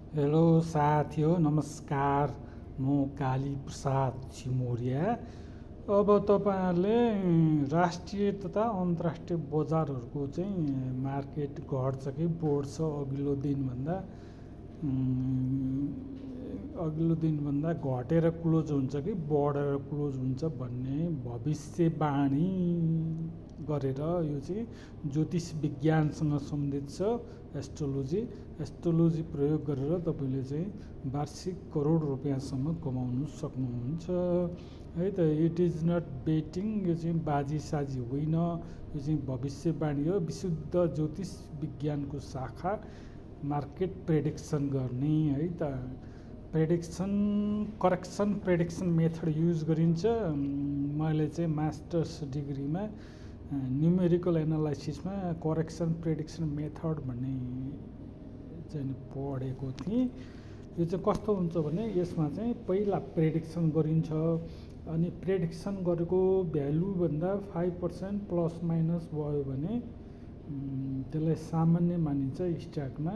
Hello साथी हो, नमस्कार। म काली प्रसाद छिमोरिया। अब तपाईँहरूले राष्ट्रिय तथा अन्तर्राष्ट्रिय बजारहरूको चाहिँ मार्केट घट्छ कि बढ्छ अघिल्लो दिनभन्दा घटेर क्लोज हुन्छ कि बढेर क्लोज हुन्छ भन्ने भविष्यवाणी गरेर, यो चाहिँ ज्योतिष विज्ञानसँग सम्बन्धित छ। एस्ट्रोलोजी प्रयोग गरेर तपाईँले चाहिँ वार्षिक करोड रुपियाँसम्म कमाउनु सक्नुहुन्छ है त। इट इज नट बेटिङ, यो चाहिँ बाजी साजी होइन, यो चाहिँ भविष्यवाणी हो। विशुद्ध ज्योतिष विज्ञानको शाखा मार्केट प्रेडिक्सन गर्ने है त। करेक्सन प्रेडिक्सन मेथड युज गरिन्छ। मैले चाहिँ मास्टर्स डिग्रीमा न्युमेरिकल एनालाइसिसमा करेक्सन प्रेडिक्सन मेथड भन्ने चाहिँ पढेको थिएँ। यो चाहिँ कस्तो हुन्छ भने, यसमा चाहिँ पहिला प्रेडिक्सन गरिन्छ, अनि प्रेडिक्सन गरेको भ्यालुभन्दा 5% प्लस माइनस भयो भने त्यसलाई सामान्य मानिन्छ स्ट्याटमा।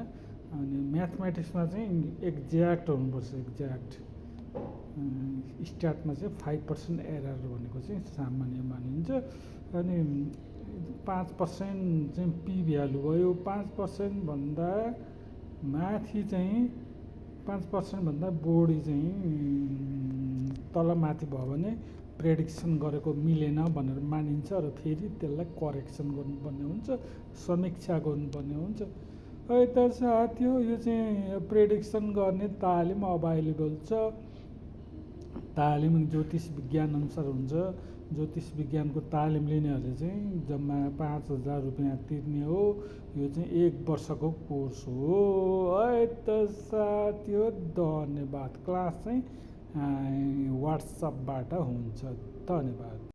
अनि म्याथमेटिक्समा चाहिँ एक्ज्याक्ट हुनुपर्छ, एक्ज्याक्ट। स्ट्याटमा चाहिँ 5% एरर भनेको चाहिँ सामान्य मानिन्छ। अनि 5% चाहिँ पी भ्यालु भयो। 5% भन्दा माथि चाहिँ 5% भन्दा बढी चाहिँ तलमाथि भयो भने प्रेडिक्सन गरेको मिलेन भनेर मानिन्छ, र फेरि त्यसलाई करेक्सन गर्नुपर्ने हुन्छ, समीक्षा गर्नुपर्ने हुन्छ है त साथीहो। यो चाहिँ प्रेडिक्सन गर्ने तालिम अभाइलेबल छ। तालिम ज्योतिष विज्ञान अनुसार हुन्छ। ज्योतिष विज्ञानको तालिम लिनेहरूले चाहिँ जम्मा 5,000 रुपियाँ तिर्ने हो। यो चाहिँ 1 वर्षको कोर्स हो है त साथीहो। धन्यवाद। क्लास चाहिँ वाट्सएपबाट हुन्छ। धन्यवाद।